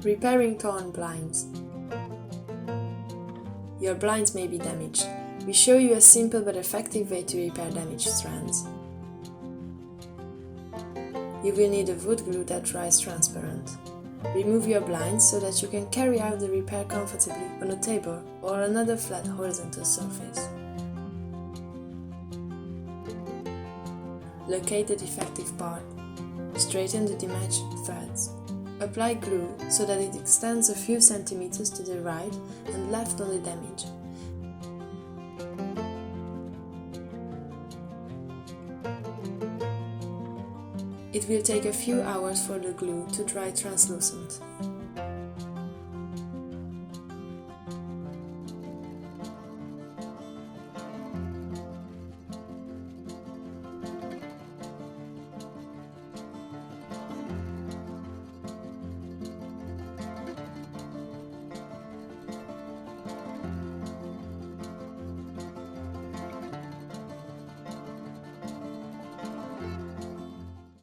Repairing torn blinds. Your blinds may be damaged. We show you a simple but effective way to repair damaged strands. You will need a wood glue that dries transparent. Remove your blinds so that you can carry out the repair comfortably on a table or another flat horizontal surface. Locate the defective part. Straighten the damaged threads. Apply glue so that it extends a few centimeters to the right and left on the damage. It will take a few hours for the glue to dry translucent.